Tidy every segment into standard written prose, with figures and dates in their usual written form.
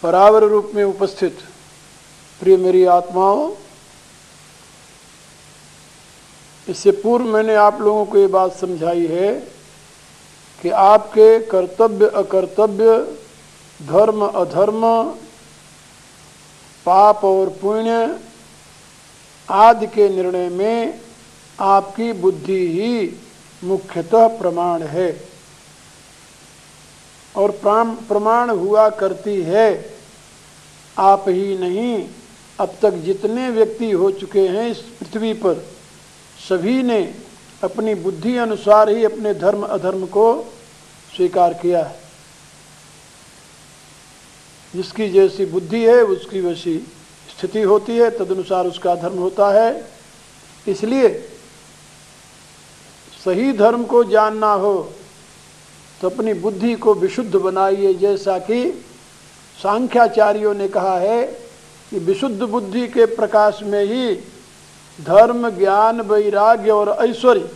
परावर रूप में उपस्थित प्रिय मेरी आत्माओं, इससे पूर्व मैंने आप लोगों को ये बात समझाई है कि आपके कर्तव्य अकर्तव्य, धर्म अधर्म, पाप और पुण्य आदि के निर्णय में आपकी बुद्धि ही मुख्यतः प्रमाण है और प्रमाण हुआ करती है। आप ही नहीं, अब तक जितने व्यक्ति हो चुके हैं इस पृथ्वी पर, सभी ने अपनी बुद्धि अनुसार ही अपने धर्म अधर्म को स्वीकार किया है। जिसकी जैसी बुद्धि है उसकी वैसी स्थिति होती है, तदनुसार उसका धर्म होता है। इसलिए सही धर्म को जानना हो तो अपनी बुद्धि को विशुद्ध बनाइए। जैसा कि सांख्याचार्यों ने कहा है कि विशुद्ध बुद्धि के प्रकाश में ही धर्म, ज्ञान, वैराग्य और ऐश्वर्य,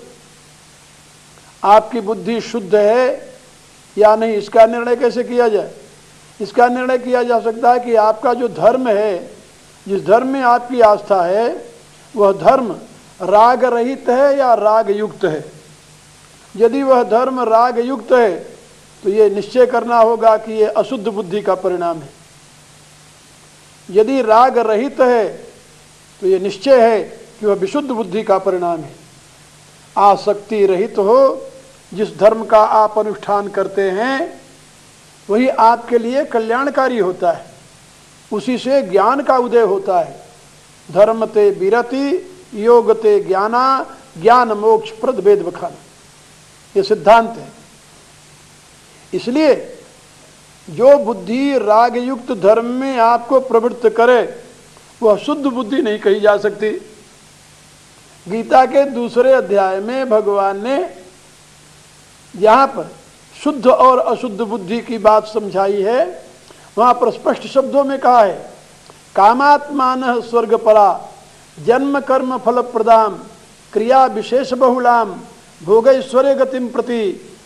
आपकी बुद्धि शुद्ध है या नहीं, इसका निर्णय कैसे किया जाए? इसका निर्णय किया जा सकता है कि आपका जो धर्म है, जिस धर्म में आपकी आस्था है, वह धर्म राग रहित है या राग युक्त है। यदि वह धर्म राग युक्त है तो ये निश्चय करना होगा कि ये अशुद्ध बुद्धि का परिणाम है। यदि राग रहित है तो ये निश्चय है कि वह विशुद्ध बुद्धि का परिणाम है। आसक्ति रहित हो, जिस धर्म का आप अनुष्ठान करते हैं वही आपके लिए कल्याणकारी होता है, उसी से ज्ञान का उदय होता है। धर्म ते विरति, योग ते ज्ञाना, ज्ञान मोक्ष प्रद वेद बखाना, ये सिद्धांत है। इसलिए जो बुद्धि राग युक्त धर्म में आपको प्रवृत्त करे वह शुद्ध बुद्धि नहीं कही जा सकती। गीता के दूसरे अध्याय में भगवान ने यहाँ पर शुद्ध और अशुद्ध बुद्धि की बात समझाई है। वहाँ पर स्पष्ट शब्दों में कहा है, कामात्मान स्वर्ग परा जन्म कर्म फल प्रदाम क्रिया विशेष बहुलाम भोगैश्वर्य गतिम प्रति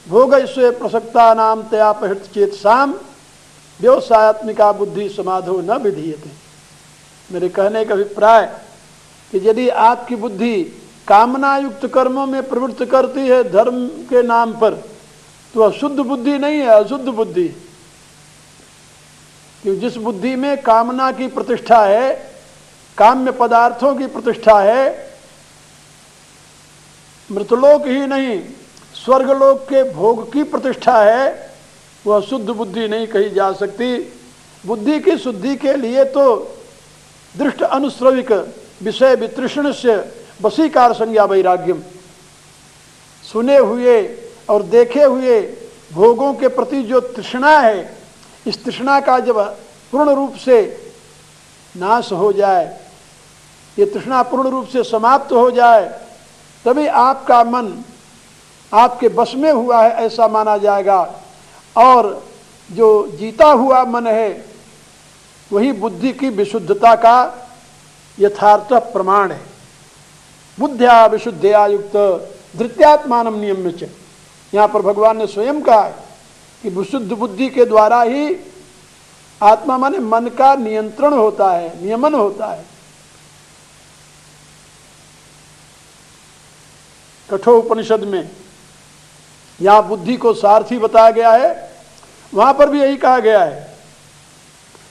भोगैश्वर्य प्रसक्ता नाम तयापहृत चेतसाम व्यवसायत्मिका बुद्धि समाधो न विधीयते। मेरे कहने का अभिप्राय कि यदि आपकी बुद्धि कामना युक्त कर्मों में प्रवृत्त करती है धर्म के नाम पर, तो वह शुद्ध बुद्धि नहीं है, अशुद्ध बुद्धि। क्योंकि जिस बुद्धि में कामना की प्रतिष्ठा है, काम्य पदार्थों की प्रतिष्ठा है, मृतलोक ही नहीं स्वर्गलोक के भोग की प्रतिष्ठा है, वह शुद्ध बुद्धि नहीं कही जा सकती। बुद्धि की शुद्धि के लिए तो दृष्ट अनुश्रविक विषय वितृष्णस्य वशीकार संज्ञा वैराग्यम, सुने हुए और देखे हुए भोगों के प्रति जो तृष्णा है, इस तृष्णा का जब पूर्ण रूप से नाश हो जाए, ये तृष्णा पूर्ण रूप से समाप्त हो जाए, तभी आपका मन आपके बस में हुआ है ऐसा माना जाएगा। और जो जीता हुआ मन है वही बुद्धि की विशुद्धता का यथार्थ प्रमाण है। बुद्ध्या विशुद्धया युक्त धृत्यात्मानम नियम्य च, यहाँ पर भगवान ने स्वयं कहा है कि विशुद्ध बुद्धि के द्वारा ही आत्मा माने मन का नियंत्रण होता है, नियमन होता है। कठोर उपनिषद में यहाँ बुद्धि को सारथी बताया गया है, वहाँ पर भी यही कहा गया है।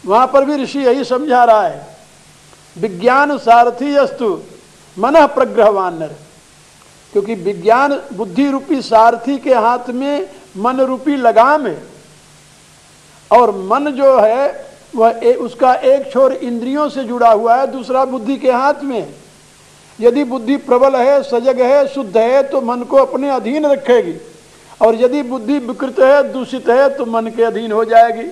वहाँ पर भी ऋषि यही समझा रहा है, विज्ञान सारथी अस्तु मनः प्रग्रहवान नर। क्योंकि विज्ञान बुद्धि रूपी सारथी के हाथ में मन रूपी लगाम है, और मन जो है वह उसका एक छोर इंद्रियों से जुड़ा हुआ है, दूसरा बुद्धि के हाथ में है। यदि बुद्धि प्रबल है, सजग है, शुद्ध है, तो मन को अपने अधीन रखेगी, और यदि बुद्धि विकृत है, दूषित है, तो मन के अधीन हो जाएगी।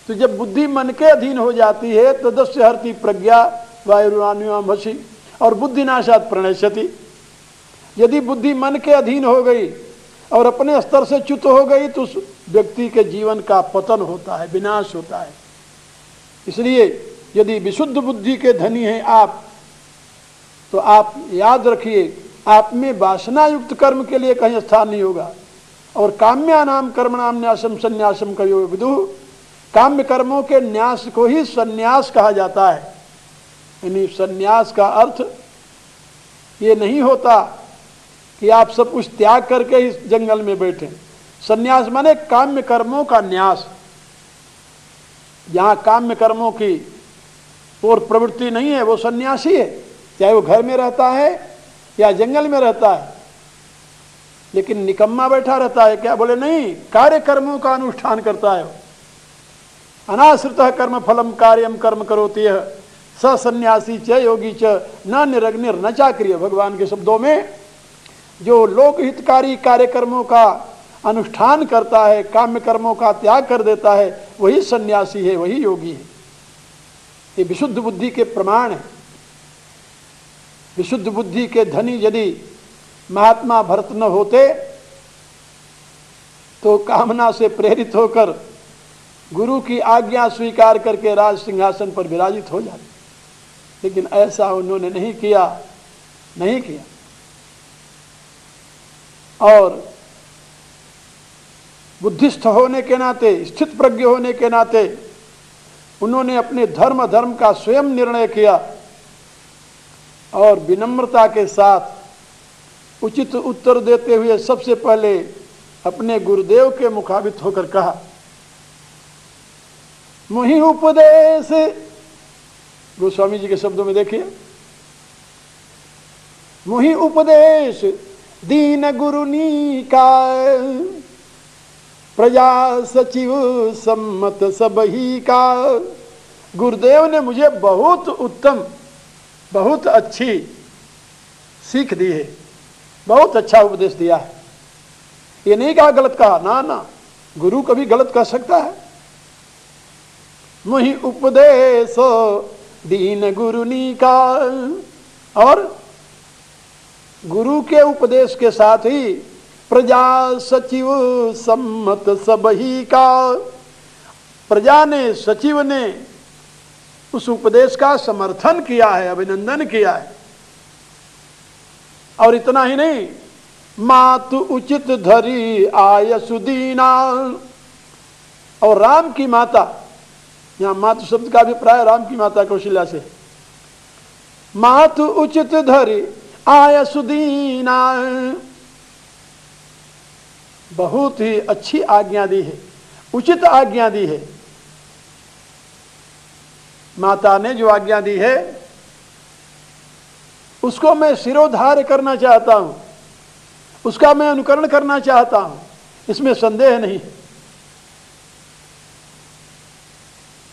तो जब बुद्धि मन के अधीन हो जाती है तदस्य हरति प्रज्ञा वायुरान्यमसि और बुद्धिनाशात् प्रणश्यति। यदि बुद्धि मन के अधीन हो गई और अपने स्तर से च्युत हो गई तो उस व्यक्ति के जीवन का पतन होता है, विनाश होता है। इसलिए यदि विशुद्ध बुद्धि के धनी हैं आप, तो आप याद रखिए, आप में वासना युक्त कर्म के लिए कहीं स्थान नहीं होगा। और काम्यानाम कर्मणाम न्यासम संन्यासम कयो विदुः, काम्य कर्मों के न्यास को ही संन्यास कहा जाता है। यानी संन्यास का अर्थ ये नहीं होता कि आप सब कुछ त्याग करके इस जंगल में बैठे। संन्यास माने काम्य कर्मों का न्यास। जहाँ काम्य कर्मों की और प्रवृत्ति नहीं है वो सन्यासी है, चाहे वो घर में रहता है या जंगल में रहता है। लेकिन निकम्मा बैठा रहता है क्या? बोले नहीं, कार्य कर्मों का अनुष्ठान करता है। अनाश्रितः कर्म फलम कार्यम कर्म करोति यः स सन्यासी च योगी च न निरग्निर न चाक्रिय। भगवान के शब्दों में जो लोकहितकारी कार्यकर्मों का अनुष्ठान करता है, काम्य कर्मों का त्याग कर देता है, वही सन्यासी है, वही योगी है। ये विशुद्ध बुद्धि के प्रमाण है। विशुद्ध बुद्धि के धनी यदि महात्मा भरत न होते तो कामना से प्रेरित होकर गुरु की आज्ञा स्वीकार करके राज सिंहासन पर विराजित हो जाते। लेकिन ऐसा उन्होंने नहीं किया, नहीं किया। और बुद्धिस्थ होने के नाते, स्थित प्रज्ञ होने के नाते उन्होंने अपने धर्म का स्वयं निर्णय किया और विनम्रता के साथ उचित उत्तर देते हुए सबसे पहले अपने गुरुदेव के मुखाबित होकर कहा, मुहि उपदेश। गोस्वामी जी के शब्दों में देखिए, मुहि उपदेश दीन गुरुनी का प्रजा सचिव सम्मत सबही का। गुरुदेव ने मुझे बहुत उत्तम, बहुत अच्छी सीख दी है, बहुत अच्छा उपदेश दिया है। ये नहीं कहा गलत कहा, ना ना, गुरु कभी गलत कह सकता है। मुहि उपदेश दीन गुरुनी का, और गुरु के उपदेश के साथ ही प्रजा सचिव सम्मत सबही का। प्रजा ने, सचिव ने उस उपदेश का समर्थन किया है, अभिनंदन किया है। और इतना ही नहीं, मातु उचित धरी आयसु दीना। और राम की माता, यहां मातु शब्द का अभिप्राय राम की माता कौशल्या से। मातु उचित धरी आयसु दीना, बहुत ही अच्छी आज्ञा दी है, उचित आज्ञा दी है। माता ने जो आज्ञा दी है उसको मैं सिरोधार्य करना चाहता हूं, उसका मैं अनुकरण करना चाहता हूं, इसमें संदेह नहीं है।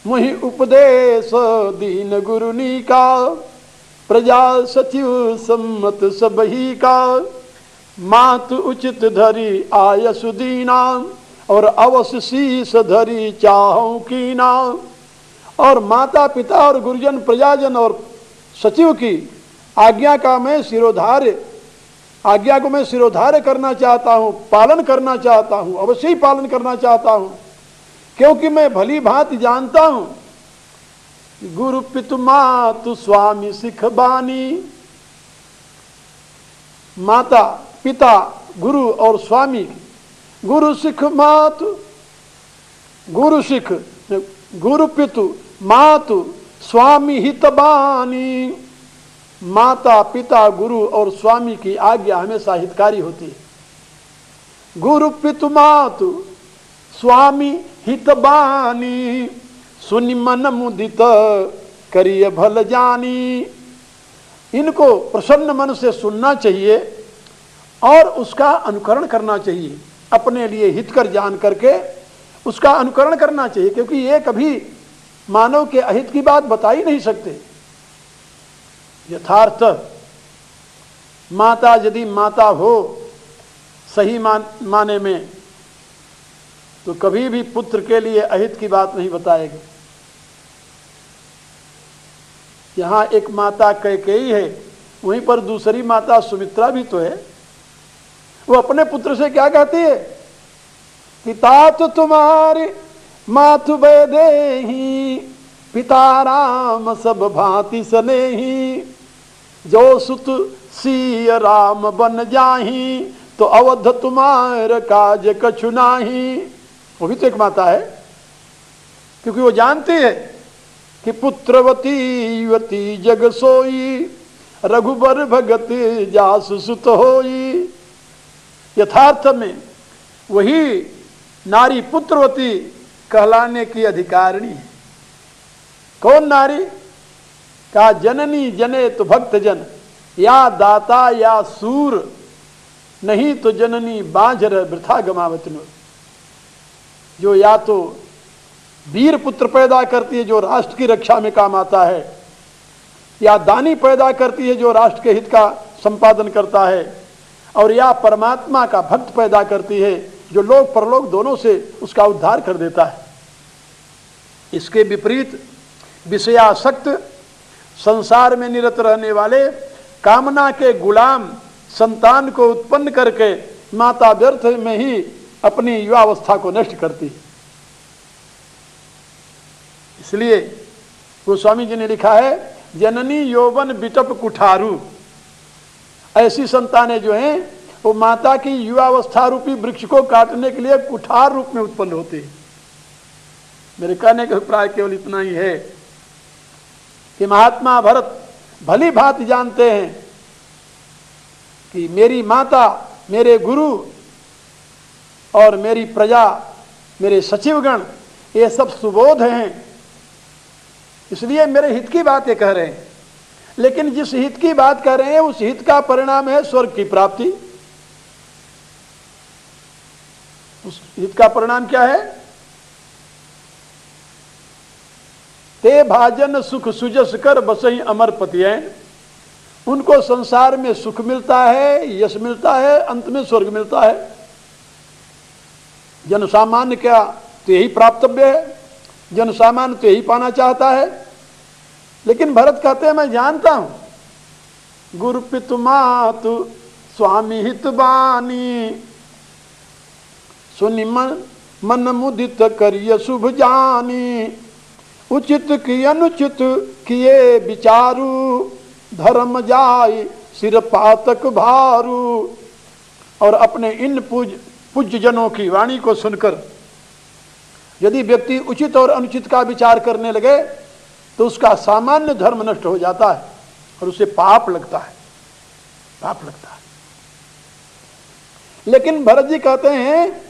मुहि उपदेश दीन गुरुनी का प्रजा सचिव सम्मत सबही का। मात उचित धरी आयसु दीना और अवश्य शीस धरी चाहूं कीना। और माता पिता और गुरुजन प्रजाजन और सचिव की आज्ञा का मैं सिरोधार्य, आज्ञा को मैं सिरोधार्य करना चाहता हूं, पालन करना चाहता हूं, अवश्य ही पालन करना चाहता हूं। क्योंकि मैं भली भांति जानता हूं गुरु पितु मातु स्वामी सिख बानी। माता पिता गुरु और स्वामी, गुरु सिख मातु, गुरु सिख, गुरु पितु मातु स्वामी हितबानी। माता पिता गुरु और स्वामी की आज्ञा हमेशा हितकारी होती है। गुरु पितु मातु स्वामी हितबानी, सुनि मन मुदित करिय भल जानी। इनको प्रसन्न मन से सुनना चाहिए और उसका अनुकरण करना चाहिए, अपने लिए हितकर जान करके उसका अनुकरण करना चाहिए। क्योंकि ये कभी मानव के अहित की बात बता ही नहीं सकते। यथार्थ माता यदि माता हो, सही माने में, तो कभी भी पुत्र के लिए अहित की बात नहीं बताएगी। यहाँ एक माता कैकेयी है, वहीं पर दूसरी माता सुमित्रा भी तो है। वो अपने पुत्र से क्या कहती है कि तात तुम्हारी मातु बेदेही, पिता राम सब भांति सनेही, जो सुत सिय राम बन जाही, तो अवध तुम्हार काज कछु नाही। वो भी तो एक माता है, क्योंकि वो जानती है कि पुत्रवती युवती जग सोई, रघुबर भगत जासु सुत होई। यथार्थ में वही नारी पुत्रवती कहलाने की अधिकारिणी है। कौन नारी? का जननी जने तो भक्त जन, या दाता या सूर, नहीं तो जननी बांझर वृथा गमावतनु। जो या तो वीर पुत्र पैदा करती है जो राष्ट्र की रक्षा में काम आता है, या दानी पैदा करती है जो राष्ट्र के हित का संपादन करता है, और या परमात्मा का भक्त पैदा करती है जो लोक परलोक दोनों से उसका उद्धार कर देता है। इसके विपरीत विषयासक्त संसार में निरत रहने वाले कामना के गुलाम संतान को उत्पन्न करके माता व्यर्थ में ही अपनी युवावस्था को नष्ट करती है। इसलिए गोस्वामी जी ने लिखा है, जननी यौवन बिटप कुठारू। ऐसी संतानें जो हैं वो माता की युवावस्था रूपी वृक्ष को काटने के लिए कुठार रूप में उत्पन्न होती है। मेरे कहने का अभिप्राय केवल इतना ही है कि महात्मा भरत भली भांति जानते हैं कि मेरी माता, मेरे गुरु और मेरी प्रजा, मेरे सचिवगण, ये सब सुबोध हैं, इसलिए मेरे हित की बात ये कह रहे हैं। लेकिन जिस हित की बात कर रहे हैं उस हित का परिणाम है स्वर्ग की प्राप्ति। उस हित का परिणाम क्या है? ते भाजन सुख सुजस कर बसई अमर पतियैन। उनको संसार में सुख मिलता है, यश मिलता है, अंत में स्वर्ग मिलता है। जन सामान्य क्या तो यही प्राप्तव्य है, जन सामान्य तो यही पाना चाहता है। लेकिन भरत कहते हैं मैं जानता हूं गुरु पितु मातु स्वामी हित बानी, सुनि मन मुदित करिय शुभ जानी, उचित की अनुचित किए विचारू, धर्म जाय सिर पातक भारू। और अपने इन पूज्य जनों की वाणी को सुनकर यदि व्यक्ति उचित और अनुचित का विचार करने लगे तो उसका सामान्य धर्म नष्ट हो जाता है और उसे पाप लगता है, पाप लगता है। लेकिन भरत जी कहते हैं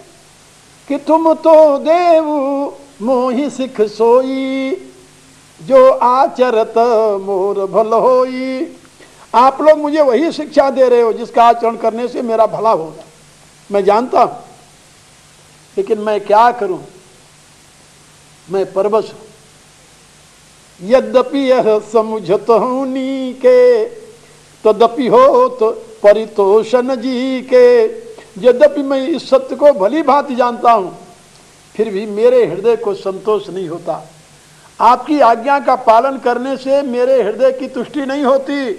कि तुम तो देव मोहि सिख सोई, जो आचरत मोर भल होई। आप लोग मुझे वही शिक्षा दे रहे हो जिसका आचरण करने से मेरा भला होगा, मैं जानता हूं। लेकिन मैं क्या करूं, मैं परवश हूं। यद्यपि यह समुझत हूं नीके, तदपि हो तो परितोषण जी के। यद्यपि मैं इस सत्य को भली भांति जानता हूं, फिर भी मेरे हृदय को संतोष नहीं होता। आपकी आज्ञा का पालन करने से मेरे हृदय की तुष्टि नहीं होती।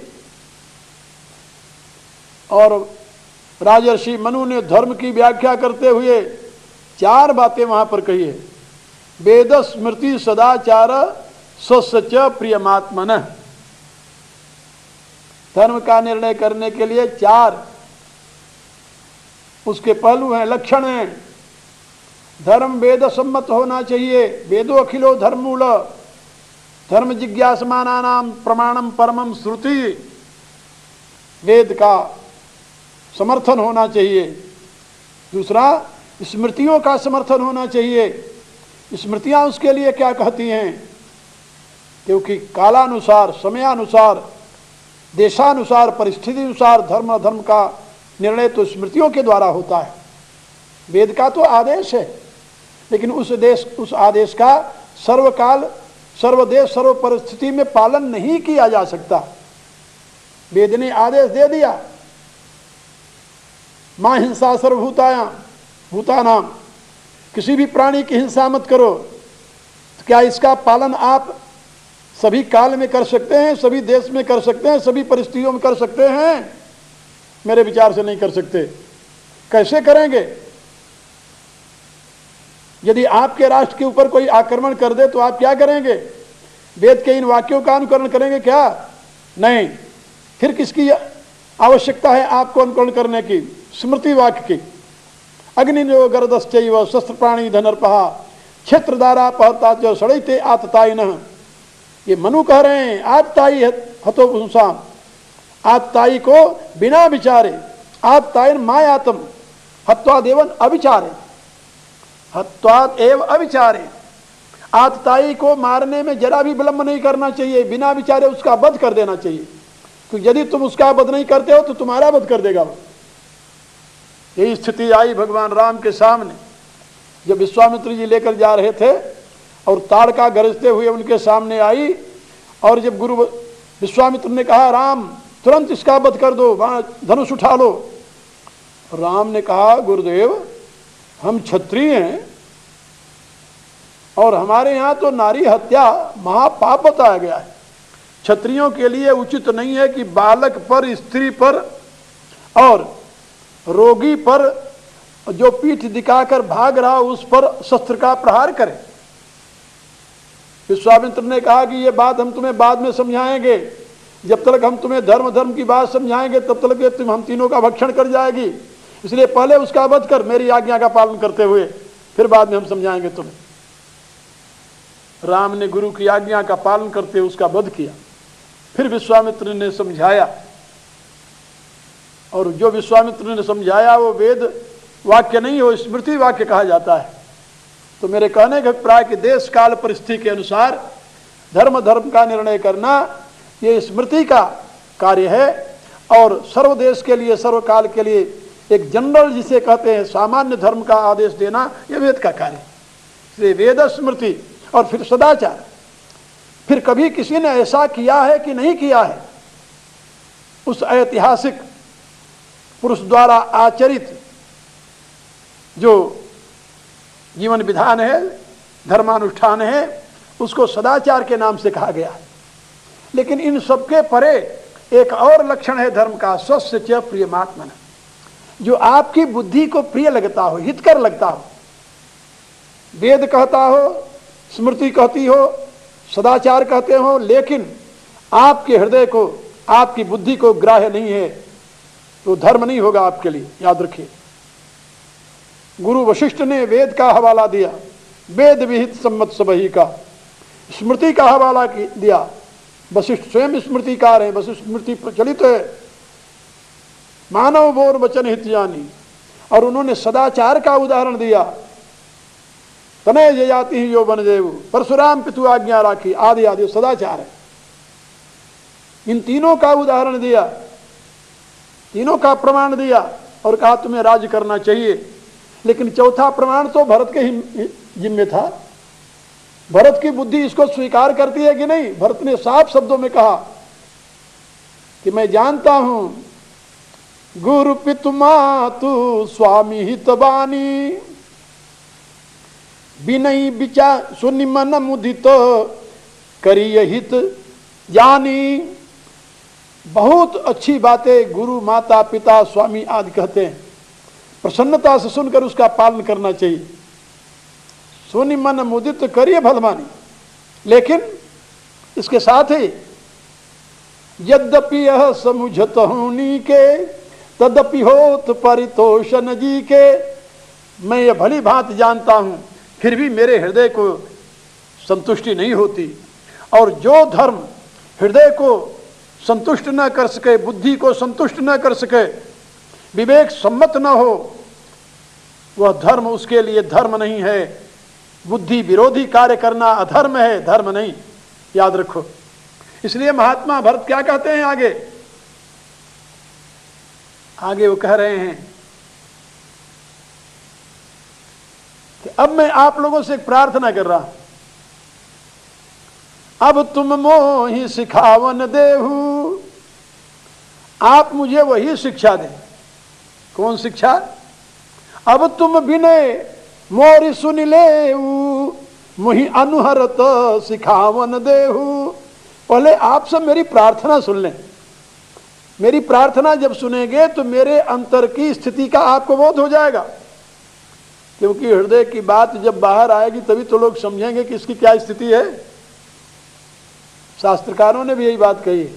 और राजर्षि मनु ने धर्म की व्याख्या करते हुए 4 बातें वहां पर कही है। वेद स्मृति सदाचार स्वसच प्रियमात्मन। धर्म का निर्णय करने के लिए 4 उसके पहलू हैं, लक्षण हैं। धर्म वेद सम्मत होना चाहिए। वेदो अखिलो धर्ममूल, धर्म जिज्ञासमानानाम प्रमाणम परमम श्रुति। वेद का समर्थन होना चाहिए। दूसरा, स्मृतियों का समर्थन होना चाहिए। स्मृतियां उसके लिए क्या कहती हैं? क्योंकि कालानुसार, समयानुसार, देशानुसार, परिस्थिति अनुसार धर्म अधर्म का निर्णय तो स्मृतियों के द्वारा होता है। वेद का तो आदेश है, लेकिन उस आदेश का सर्वकाल, सर्वदेश, सर्व परिस्थिति में पालन नहीं किया जा सकता। वेद ने आदेश दे दिया, मां हिंसा सर्वभूतायां भूतानाम, किसी भी प्राणी की हिंसा मत करो। तो क्या इसका पालन आप सभी काल में कर सकते हैं, सभी देश में कर सकते हैं, सभी परिस्थितियों में कर सकते हैं? मेरे विचार से नहीं कर सकते। कैसे करेंगे? यदि आपके राष्ट्र के ऊपर कोई आक्रमण कर दे तो आप क्या करेंगे? वेद के इन वाक्यों का अनुकरण करेंगे क्या? नहीं। फिर किसकी आवश्यकता है आपको अनुकरण करने की? स्मृति वाक्य की। अग्निजो गर्दश्चैव शस्त्र प्राणी धनर्पहा क्षेत्रधारा पहता जो सड़ते आततायिनः। ये मनु कह रहे हैं, आततायी हतो पुंसाम, आततायी को बिना विचारे, आततायन मायातम हत्वादेवन अविचारे, हत्वाद एव अविचारे। आततायी को मारने में जरा भी विलंब नहीं करना चाहिए, बिना विचारे उसका वध कर देना चाहिए, क्योंकि यदि तुम उसका वध नहीं करते हो तो तुम्हारा वध कर देगा वो। यही स्थिति आई भगवान राम के सामने जब विश्वामित्र जी लेकर जा रहे थे और ताड़का गरजते हुए उनके सामने आई, और जब गुरु विश्वामित्र ने कहा राम तुरंत इसका वध कर दो, धनुष उठा लो। राम ने कहा गुरुदेव हम क्षत्रिय हैं और हमारे यहाँ तो नारी हत्या महापाप बताया गया है। क्षत्रियों के लिए उचित नहीं है कि बालक पर, स्त्री पर और रोगी पर जो पीठ दिखाकर भाग रहा उस पर शस्त्र का प्रहार करें। विश्वामित्र ने कहा कि ये बात हम तुम्हें बाद में समझाएंगे, जब तक हम तुम्हें धर्म की बात समझाएंगे तब तक तुम हम तीनों का भक्षण कर जाएगी, इसलिए पहले उसका वध कर मेरी आज्ञा का पालन करते हुए, फिर बाद में हम समझाएंगे तुम्हें। राम ने गुरु की आज्ञा का पालन करते हुए उसका वध किया। फिर विश्वामित्र ने समझाया, और जो विश्वामित्र ने समझाया वो वेद वाक्य नहीं हो, स्मृति वाक्य कहा जाता है। तो मेरे कहने का प्राय कि देश काल परिस्थिति के अनुसार धर्म का निर्णय करना ये स्मृति का कार्य है, और सर्वदेश के लिए सर्वकाल के लिए एक जनरल जिसे कहते हैं सामान्य धर्म का आदेश देना यह वेद का कार्य है। इसलिए वेद स्मृति और फिर सदाचार। फिर कभी किसी ने ऐसा किया है कि नहीं किया है, उस ऐतिहासिक पुरुष द्वारा आचरित जो जीवन विधान है, धर्मानुष्ठान है, उसको सदाचार के नाम से कहा गया है। लेकिन इन सबके परे एक और लक्षण है धर्म का, स्वस्य च प्रियमात्मन, जो आपकी बुद्धि को प्रिय लगता हो, हितकर लगता हो। वेद कहता हो, स्मृति कहती हो, सदाचार कहते हो, लेकिन आपके हृदय को, आपकी बुद्धि को ग्राह्य नहीं है, तो धर्म नहीं होगा आपके लिए, याद रखिए। गुरु वशिष्ठ ने वेद का हवाला दिया, वेद विहित सम्मत सबही का, स्मृति का हवाला दिया। वशिष्ठ स्वयं स्मृतिकार है, वशिष्ठ स्मृति प्रचलित है, मानव बोर वचन हित जानी, और उन्होंने सदाचार का उदाहरण दिया। तनय जयाति ही यो बन देव, परशुराम पितु आज्ञा राखी, आदि आदि सदाचार है। इन तीनों का उदाहरण दिया, तीनों का प्रमाण दिया और कहा तुम्हें राज्य करना चाहिए। लेकिन चौथा प्रमाण तो भरत के ही जिम्मे था। भरत की बुद्धि इसको स्वीकार करती है कि नहीं? भरत ने साफ शब्दों में कहा कि मैं जानता हूं गुरु पितु मातु स्वामी हितवानी, बिनई विचार सुनि मन मुदित करिय हित जानी। बहुत अच्छी बातें गुरु माता पिता स्वामी आदि कहते हैं, प्रसन्नता से सुनकर उसका पालन करना चाहिए। सुनि मन मुदित करिए भलमानी, लेकिन इसके साथ ही यद्यपि यह समुझत होनी के तदपि होत परितोषण जी के। मैं यह भली भांति जानता हूं, फिर भी मेरे हृदय को संतुष्टि नहीं होती, और जो धर्म हृदय को संतुष्ट न कर सके, बुद्धि को संतुष्ट न कर सके, विवेक सम्मत न हो, वह धर्म उसके लिए धर्म नहीं है। बुद्धि विरोधी कार्य करना अधर्म है, धर्म नहीं, याद रखो। इसलिए महात्मा भरत क्या कहते हैं आगे वो कह रहे हैं कि अब मैं आप लोगों से एक प्रार्थना कर रहा हूं, अब तुम मोहि सिखावन देहु, आप मुझे वही शिक्षा दें। कौन शिक्षा? अब तुम विनय मोरी सुन ले मुहि अनुहरत सिखावन देहु। पहले आप सब मेरी प्रार्थना सुन लें। मेरी प्रार्थना जब सुनेंगे तो मेरे अंतर की स्थिति का आपको बोध हो जाएगा, क्योंकि हृदय की बात जब बाहर आएगी तभी तो लोग समझेंगे कि इसकी क्या स्थिति है। शास्त्रकारों ने भी यही बात कही है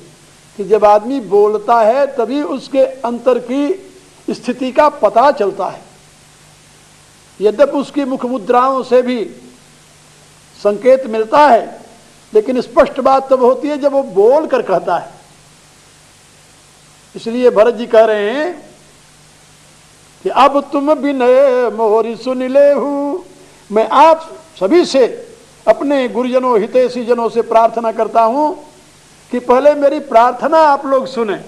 कि जब आदमी बोलता है तभी उसके अंतर की स्थिति का पता चलता है। यद्यपि उसकी मुख मुद्राओं से भी संकेत मिलता है, लेकिन स्पष्ट बात तब होती है जब वो बोल कर कहता है। इसलिए भरत जी कह रहे हैं कि अब तुम विनय मोहरी सुन ले हूं। मैं आप सभी से, अपने गुरुजनों हितैषी जनों से प्रार्थना करता हूं कि पहले मेरी प्रार्थना आप लोग सुने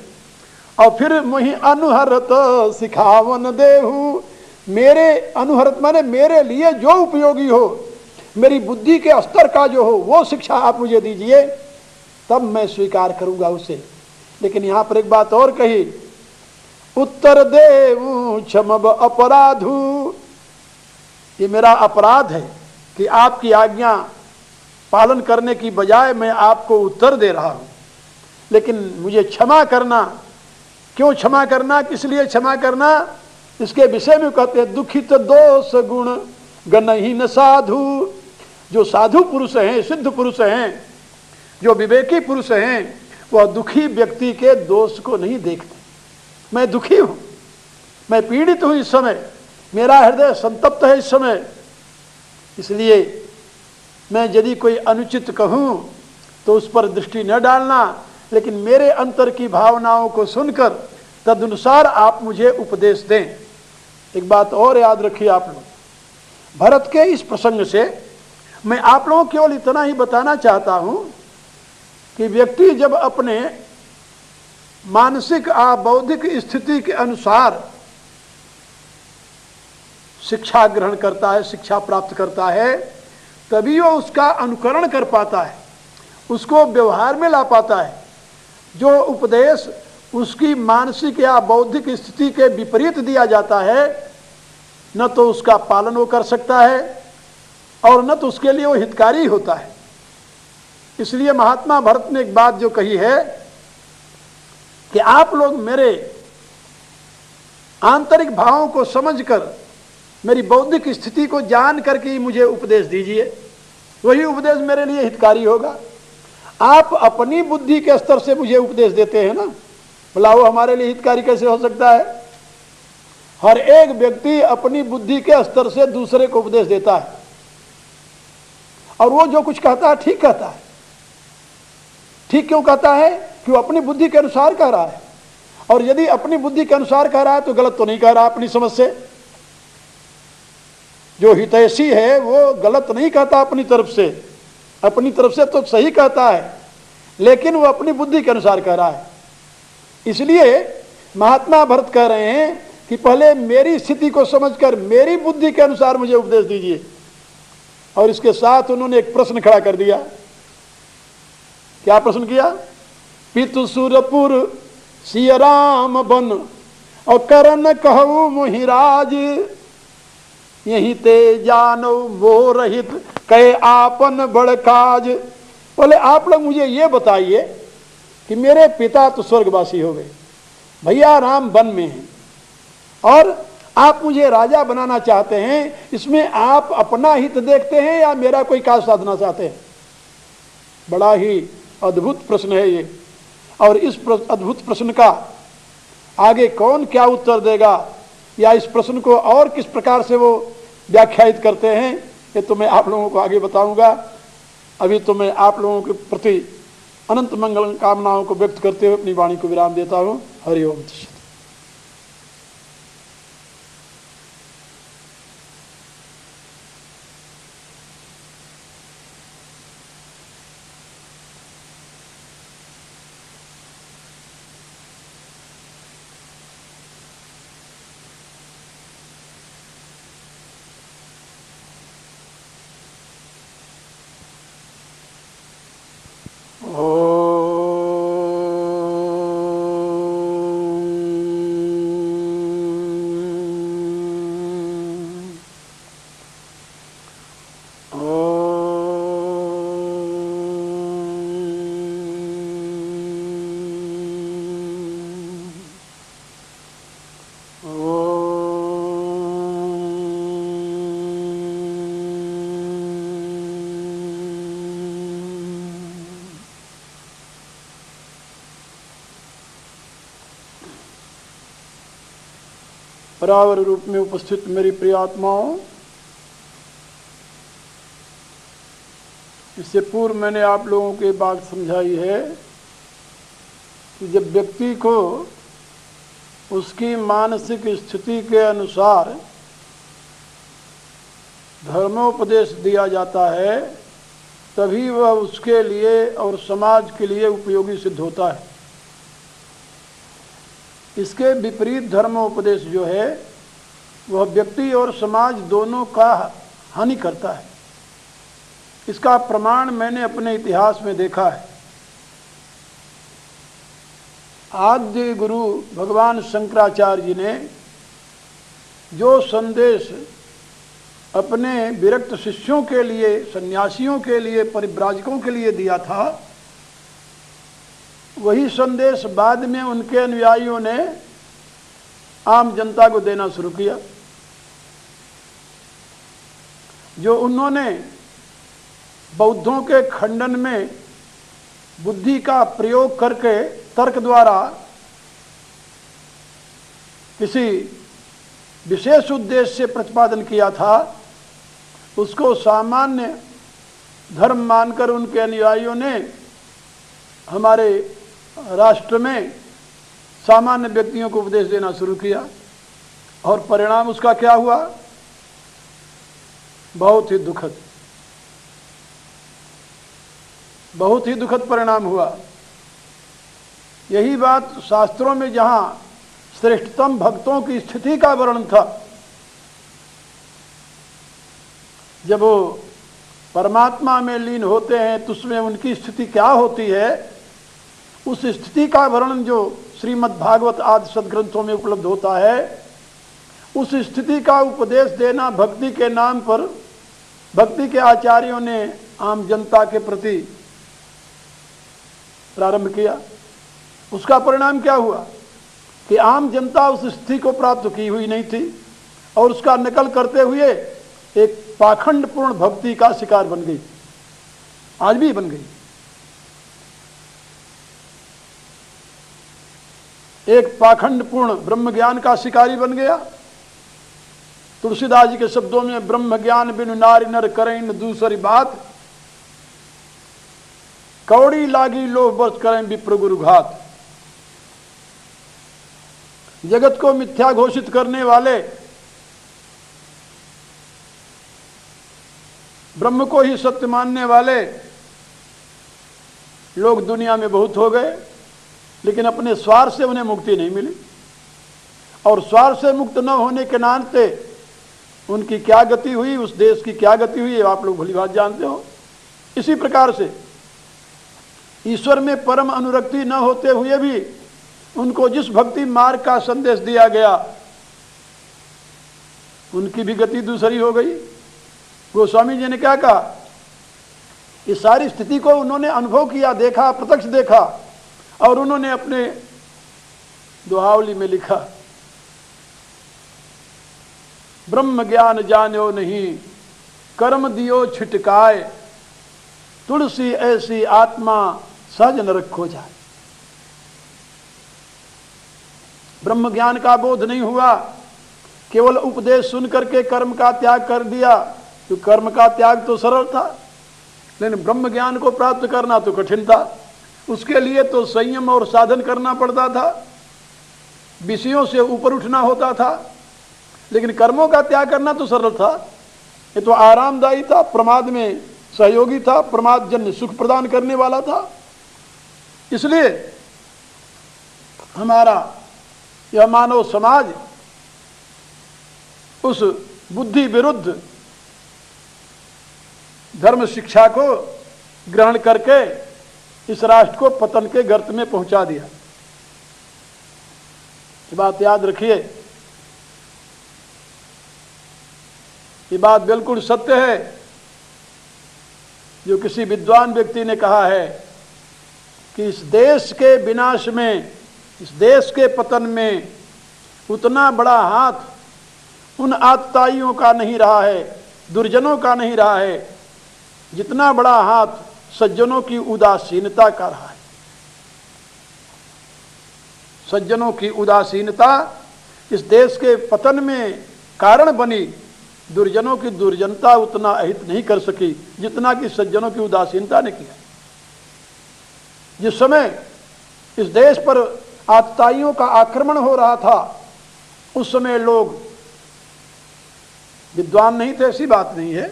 और फिर मुहि अनुहरत सिखावन देहु। मेरे अनुहरत माने मेरे लिए जो उपयोगी हो, मेरी बुद्धि के स्तर का जो हो वो शिक्षा आप मुझे दीजिए, तब मैं स्वीकार करूंगा उसे। लेकिन यहां पर एक बात और कही, उत्तर देवु क्षमब अपराधु। ये मेरा अपराध है कि आपकी आज्ञा पालन करने की बजाय मैं आपको उत्तर दे रहा हूं, लेकिन मुझे क्षमा करना। क्यों क्षमा करना, किस लिए क्षमा करना, इसके विषय में कहते हैं दुखित दोष गुण गणहीन साधु। जो साधु पुरुष हैं, सिद्ध पुरुष हैं, जो विवेकी पुरुष हैं, वह दुखी व्यक्ति के दोष को नहीं देखते। मैं दुखी हूं, मैं पीड़ित हूं, इस समय मेरा हृदय संतप्त है इस समय, इसलिए मैं यदि कोई अनुचित कहूं तो उस पर दृष्टि न डालना, लेकिन मेरे अंतर की भावनाओं को सुनकर तदनुसार आप मुझे उपदेश दें। एक बात और याद रखिए आप लोग, भरत के इस प्रसंग से मैं आप लोगों को केवल इतना ही बताना चाहता हूं कि व्यक्ति जब अपने मानसिक बौद्धिक स्थिति के अनुसार शिक्षा ग्रहण करता है, शिक्षा प्राप्त करता है, तभी वो उसका अनुकरण कर पाता है, उसको व्यवहार में ला पाता है। जो उपदेश उसकी मानसिक या बौद्धिक स्थिति के विपरीत दिया जाता है, न तो उसका पालन वो कर सकता है और न तो उसके लिए वो हितकारी होता है। इसलिए महात्मा भरत ने एक बात जो कही है कि आप लोग मेरे आंतरिक भावों को समझकर, मेरी बौद्धिक स्थिति को जान करके मुझे उपदेश दीजिए, वही उपदेश मेरे लिए हितकारी होगा। आप अपनी बुद्धि के स्तर से मुझे उपदेश देते हैं ना, भला वो हमारे लिए हितकारी कैसे हो सकता है? हर एक व्यक्ति अपनी बुद्धि के स्तर से दूसरे को उपदेश देता है, और वो जो कुछ कहता है ठीक कहता है। ठीक क्यों कहता है? कि वो अपनी बुद्धि के अनुसार कह रहा है, और यदि अपनी बुद्धि के अनुसार कह रहा है तो गलत तो नहीं कह रहा अपनी समझ से। जो हितैषी है वो गलत नहीं कहता अपनी तरफ से तो सही कहता है, लेकिन वो अपनी बुद्धि के अनुसार कह रहा है। इसलिए महात्मा भरत कह रहे हैं कि पहले मेरी स्थिति को समझकर मेरी बुद्धि के अनुसार मुझे उपदेश दीजिए। और इसके साथ उन्होंने एक प्रश्न खड़ा कर दिया। क्या प्रश्न किया? पितु सुरपुर सिय राम बन और करण कहु मुहिराज, यही ते जानो मोह रहित कहे आपन बड़ काज। बोले आप लोग मुझे ये बताइए कि मेरे पिता तो स्वर्गवासी हो गए, भैया राम वन में हैं, और आप मुझे राजा बनाना चाहते हैं, इसमें आप अपना हित देखते हैं या मेरा कोई काज साधना चाहते हैं? बड़ा ही अद्भुत प्रश्न है ये। और इस अद्भुत प्रश्न का आगे कौन क्या उत्तर देगा, या इस प्रश्न को और किस प्रकार से वो व्याख्यायित करते हैं, ये तो मैं आप लोगों को आगे बताऊंगा। अभी तो मैं आप लोगों के प्रति अनंत मंगल कामनाओं को व्यक्त करते हुए अपनी वाणी को विराम देता हूं। हरि ओम। परावर रूप में उपस्थित मेरी प्रिय आत्माओं, इससे पूर्व मैंने आप लोगों को ये बात समझाई है कि जब व्यक्ति को उसकी मानसिक स्थिति के अनुसार धर्मोपदेश दिया जाता है तभी वह उसके लिए और समाज के लिए उपयोगी सिद्ध होता है। इसके विपरीत धर्मोपदेश जो है वह व्यक्ति और समाज दोनों का हानि करता है। इसका प्रमाण मैंने अपने इतिहास में देखा है। आद्य गुरु भगवान शंकराचार्य जी ने जो संदेश अपने विरक्त शिष्यों के लिए, सन्यासियों के लिए, परिव्राजकों के लिए दिया था, वही संदेश बाद में उनके अनुयायियों ने आम जनता को देना शुरू किया। जो उन्होंने बौद्धों के खंडन में बुद्धि का प्रयोग करके तर्क द्वारा किसी विशेष उद्देश्य से प्रतिपादन किया था, उसको सामान्य धर्म मानकर उनके अनुयायियों ने हमारे राष्ट्र में सामान्य व्यक्तियों को उपदेश देना शुरू किया। और परिणाम उसका क्या हुआ? बहुत ही दुखद, बहुत ही दुखद परिणाम हुआ। यही बात शास्त्रों में जहां श्रेष्ठतम भक्तों की स्थिति का वर्णन था, जब वो परमात्मा में लीन होते हैं तो उसमें उनकी स्थिति क्या होती है, उस स्थिति का वर्णन जो श्रीमद् भागवत आदि सदग्रंथों में उपलब्ध होता है, उस स्थिति का उपदेश देना भक्ति के नाम पर भक्ति के आचार्यों ने आम जनता के प्रति प्रारंभ किया। उसका परिणाम क्या हुआ कि आम जनता उस स्थिति को प्राप्त की हुई नहीं थी और उसका नकल करते हुए एक पाखंडपूर्ण भक्ति का शिकार बन गई, आज भी बन गई। एक पाखंडपूर्ण ब्रह्म ज्ञान का शिकारी बन गया। तुलसीदास जी के शब्दों में, ब्रह्म ज्ञान बिनु नारी नर करें न दूसरी बात, कौड़ी लागी लोभ बरस करें विप्र गुरु घात। जगत को मिथ्या घोषित करने वाले, ब्रह्म को ही सत्य मानने वाले लोग दुनिया में बहुत हो गए, लेकिन अपने स्वार्थ से उन्हें मुक्ति नहीं मिली। और स्वार्थ से मुक्त न होने के नाते उनकी क्या गति हुई, उस देश की क्या गति हुई, आप लोग भली बात जानते हो। इसी प्रकार से ईश्वर में परम अनुरक्ति न होते हुए भी उनको जिस भक्ति मार्ग का संदेश दिया गया, उनकी भी गति दूसरी हो गई। गोस्वामी जी ने क्या कहा, इस सारी स्थिति को उन्होंने अनुभव किया, देखा, प्रत्यक्ष देखा, और उन्होंने अपने दोहावली में लिखा, ब्रह्म ज्ञान जान्यो नहीं, कर्म दियो छिटकाए, तुलसी ऐसी आत्मा सहज न रखो जाए। ब्रह्म ज्ञान का बोध नहीं हुआ, केवल उपदेश सुन करके कर्म का त्याग कर दिया। तो कर्म का त्याग तो सरल था, लेकिन ब्रह्म ज्ञान को प्राप्त करना तो कठिन था। उसके लिए तो संयम और साधन करना पड़ता था, विषयों से ऊपर उठना होता था। लेकिन कर्मों का त्याग करना तो सरल था, ये तो आरामदायी था, प्रमाद में सहयोगी था, प्रमाद जन्य सुख प्रदान करने वाला था। इसलिए हमारा यह मानव समाज उस बुद्धि विरुद्ध धर्म शिक्षा को ग्रहण करके इस राष्ट्र को पतन के गर्त में पहुंचा दिया। ये बात याद रखिए, ये बात बिल्कुल सत्य है जो किसी विद्वान व्यक्ति ने कहा है कि इस देश के विनाश में, इस देश के पतन में उतना बड़ा हाथ उन आतताइयों का नहीं रहा है, दुर्जनों का नहीं रहा है, जितना बड़ा हाथ सज्जनों की उदासीनता का रहा है। सज्जनों की उदासीनता इस देश के पतन में कारण बनी, दुर्जनों की दुर्जनता उतना अहित नहीं कर सकी जितना कि सज्जनों की उदासीनता ने किया। जिस समय इस देश पर आतताइयों का आक्रमण हो रहा था, उस समय लोग विद्वान नहीं थे, ऐसी बात नहीं है।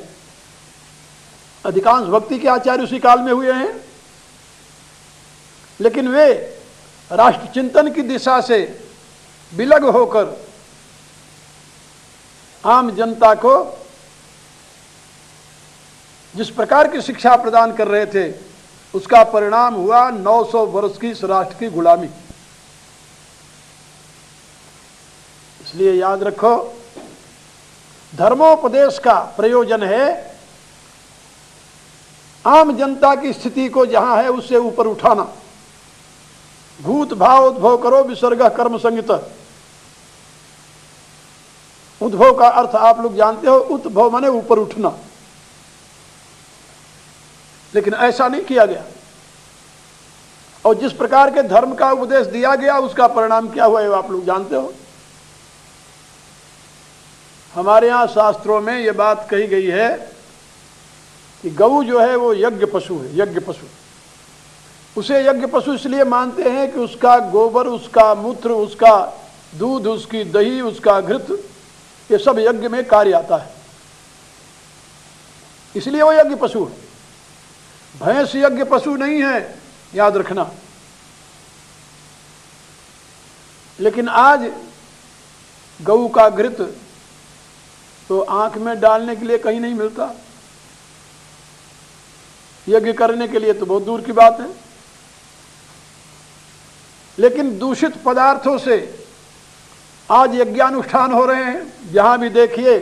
अधिकांश भक्ति के आचार्य उसी काल में हुए हैं, लेकिन वे राष्ट्र चिंतन की दिशा से विलग होकर आम जनता को जिस प्रकार की शिक्षा प्रदान कर रहे थे, उसका परिणाम हुआ 900 वर्ष की इस राष्ट्र की गुलामी। इसलिए याद रखो, धर्मोपदेश का प्रयोजन है आम जनता की स्थिति को जहां है उससे ऊपर उठाना। भूत भाव उद्भव करो विसर्ग कर्म संगीत। उद्भव का अर्थ आप लोग जानते हो, उद्भव माने ऊपर उठना, लेकिन ऐसा नहीं किया गया। और जिस प्रकार के धर्म का उपदेश दिया गया उसका परिणाम क्या हुआ है आप लोग जानते हो। हमारे यहां शास्त्रों में यह बात कही गई है कि गऊ जो है वो यज्ञ पशु है, यज्ञ पशु। उसे यज्ञ पशु इसलिए मानते हैं कि उसका गोबर, उसका मूत्र, उसका दूध, उसकी दही, उसका घृत, ये सब यज्ञ में कार्य आता है, इसलिए वो यज्ञ पशु है। भैंस यज्ञ पशु नहीं है, याद रखना। लेकिन आज गऊ का घृत तो आंख में डालने के लिए कहीं नहीं मिलता, यज्ञ करने के लिए तो बहुत दूर की बात है। लेकिन दूषित पदार्थों से आज यज्ञानुष्ठान हो रहे हैं। जहां भी देखिए,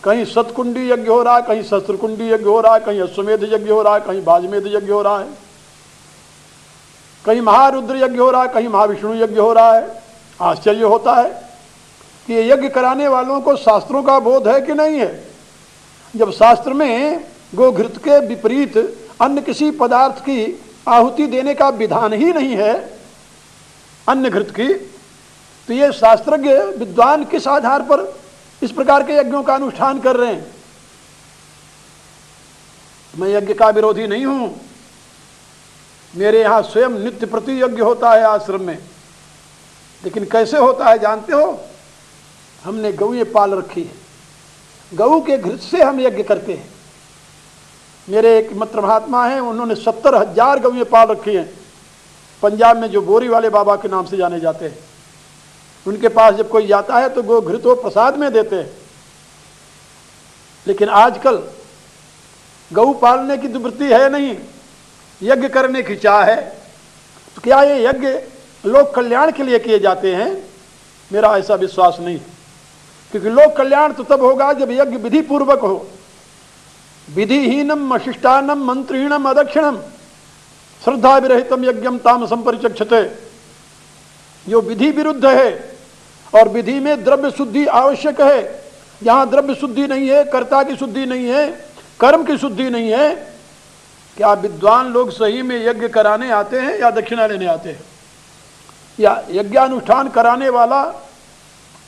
कहीं सतकुंडी यज्ञ हो रहा है, कहीं शस्त्रकुंडी यज्ञ हो रहा है, कहीं अश्वमेध यज्ञ हो रहा है, कहीं भाजमेध यज्ञ हो रहा है, कहीं महारुद्र यज्ञ हो रहा है, कहीं महाविष्णु यज्ञ हो रहा है। आश्चर्य होता है कि ये यज्ञ कराने वालों को शास्त्रों का बोध है कि नहीं है। जब शास्त्र में गोघृत के विपरीत अन्य किसी पदार्थ की आहुति देने का विधान ही नहीं है, अन्य घृत की, तो ये शास्त्रज्ञ विद्वान किस आधार पर इस प्रकार के यज्ञों का अनुष्ठान कर रहे हैं। मैं यज्ञ का विरोधी नहीं हूं, मेरे यहां स्वयं नित्य प्रति यज्ञ होता है आश्रम में। लेकिन कैसे होता है जानते हो, हमने गऊ पाल रखी है, गऊ के घृत से हम यज्ञ करते हैं। मेरे एक मित्र महात्मा हैं, उन्होंने 70,000 गऊ पाल रखी हैं पंजाब में, जो बोरी वाले बाबा के नाम से जाने जाते हैं। उनके पास जब कोई जाता है तो गो घृत वो प्रसाद में देते हैं। लेकिन आजकल गऊ पालने की तो वृत्ति है नहीं, यज्ञ करने की चाह है। तो क्या ये यज्ञ लोक कल्याण के लिए किए जाते हैं? मेरा ऐसा विश्वास नहीं, क्योंकि लोक कल्याण तो तब होगा जब यज्ञ विधि पूर्वक हो। विधिहीनम अशिष्टानम मंत्रीणम अदक्षिणम श्रद्धा विरहितम यज्ञम ताम संपरिचक्षते। जो विधि विरुद्ध है और विधि में द्रव्य शुद्धि आवश्यक है, जहां द्रव्य शुद्धि नहीं है, कर्ता की शुद्धि नहीं है, कर्म की शुद्धि नहीं है, क्या विद्वान लोग सही में यज्ञ कराने आते हैं या दक्षिणा लेने आते हैं? या यज्ञानुष्ठान कराने वाला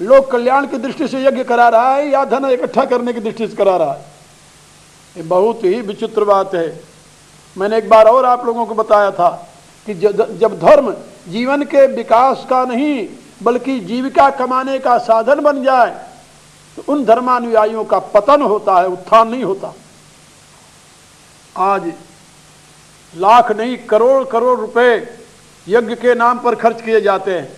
लोक कल्याण की दृष्टि से यज्ञ करा रहा है या धन इकट्ठा करने की दृष्टि से करा रहा है? ये बहुत ही विचित्र बात है। मैंने एक बार और आप लोगों को बताया था कि जब धर्म जीवन के विकास का नहीं बल्कि जीविका कमाने का साधन बन जाए तो उन धर्मानुयायियों का पतन होता है, उत्थान नहीं होता। आज लाख नहीं करोड़ करोड़ रुपए यज्ञ के नाम पर खर्च किए जाते हैं।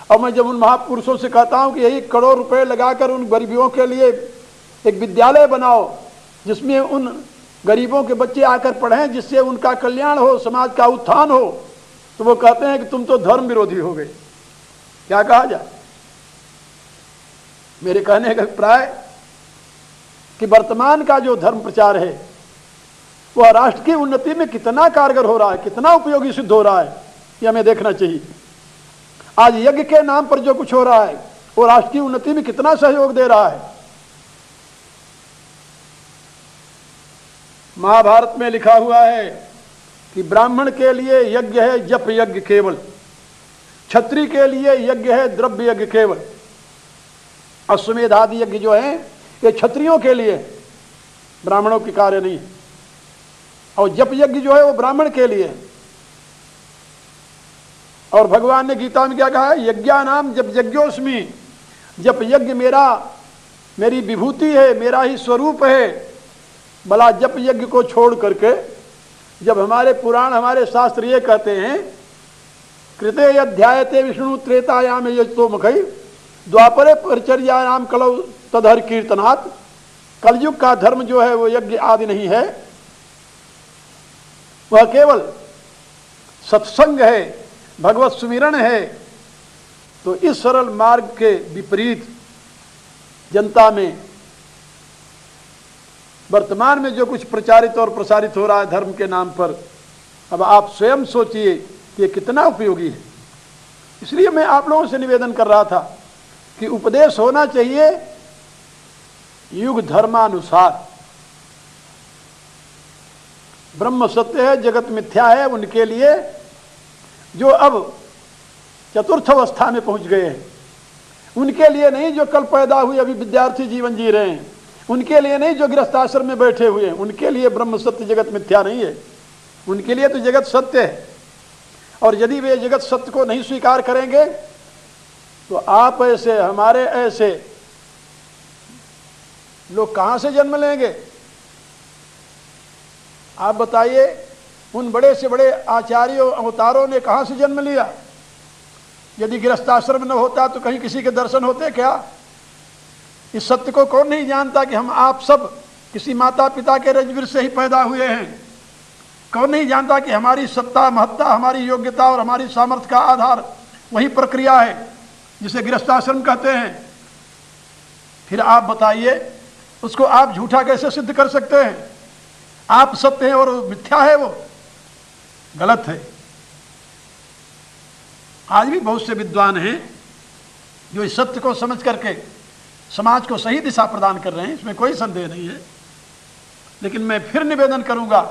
और मैं जब उन महापुरुषों से कहता हूं कि यही करोड़ रुपए लगाकर उन गरीबों के लिए एक विद्यालय बनाओ जिसमें उन गरीबों के बच्चे आकर पढ़ें, जिससे उनका कल्याण हो, समाज का उत्थान हो, तो वो कहते हैं कि तुम तो धर्म विरोधी हो गए। क्या कहा जाए? मेरे कहने का अभिप्राय कि वर्तमान का जो धर्म प्रचार है वह राष्ट्र की उन्नति में कितना कारगर हो रहा है, कितना उपयोगी सिद्ध हो रहा है, ये हमें देखना चाहिए। आज यज्ञ के नाम पर जो कुछ हो रहा है वो राष्ट्र की उन्नति में कितना सहयोग दे रहा है। महाभारत में लिखा हुआ है कि ब्राह्मण के लिए यज्ञ है जप यज्ञ केवल, क्षत्रिय के लिए यज्ञ है द्रव्य यज्ञ केवल। अश्वमेध आदि यज्ञ जो है ये क्षत्रियों के लिए, ब्राह्मणों के कार्य नहीं है। और जप यज्ञ जो है वो ब्राह्मण के लिए है। और भगवान ने गीता में क्या कहा है, यज्ञानाम जप यज्ञोस्मि, जप यज्ञ मेरी विभूति है, मेरा ही स्वरूप है। भला जप यज्ञ को छोड़ करके जब हमारे पुराण हमारे शास्त्र ये कहते हैं कृते अध्यायते विष्णु त्रेतायाम यजतो मुखई द्वापरे परिचर्यायाम कलौ तदहर कीर्तनात्, कलयुग का धर्म जो है वो यज्ञ आदि नहीं है, वह केवल सत्संग है, भगवत सुमिरन है। तो इस सरल मार्ग के विपरीत जनता में वर्तमान में जो कुछ प्रचारित और प्रसारित हो रहा है धर्म के नाम पर, अब आप स्वयं सोचिए कि ये कितना उपयोगी है। इसलिए मैं आप लोगों से निवेदन कर रहा था कि उपदेश होना चाहिए युग धर्मानुसार। ब्रह्म सत्य है, जगत मिथ्या है, उनके लिए जो अब चतुर्थ अवस्था में पहुंच गए हैं, उनके लिए नहीं जो कल पैदा हुए अभी विद्यार्थी जीवन जी रहे हैं, उनके लिए नहीं जो गृहस्थाश्रम में बैठे हुए हैं, उनके लिए ब्रह्म सत्य जगत मिथ्या नहीं है, उनके लिए तो जगत सत्य है। और यदि वे जगत सत्य को नहीं स्वीकार करेंगे तो आप ऐसे हमारे ऐसे लोग कहां से जन्म लेंगे? आप बताइए, उन बड़े से बड़े आचार्यों अवतारों ने कहां से जन्म लिया? यदि गृहस्थाश्रम न होता तो कहीं किसी के दर्शन होते क्या? इस सत्य को कौन नहीं जानता कि हम आप सब किसी माता पिता के रजवीर से ही पैदा हुए हैं? कौन नहीं जानता कि हमारी सत्ता, महत्ता, हमारी योग्यता और हमारी सामर्थ्य का आधार वही प्रक्रिया है जिसे गृहस्थाश्रम कहते हैं? फिर आप बताइए, उसको आप झूठा कैसे सिद्ध कर सकते हैं? आप सत्य हैं और मिथ्या है, वो गलत है। आज भी बहुत से विद्वान हैं जो इस सत्य को समझ करके समाज को सही दिशा प्रदान कर रहे हैं, इसमें कोई संदेह नहीं है। लेकिन मैं फिर निवेदन करूंगा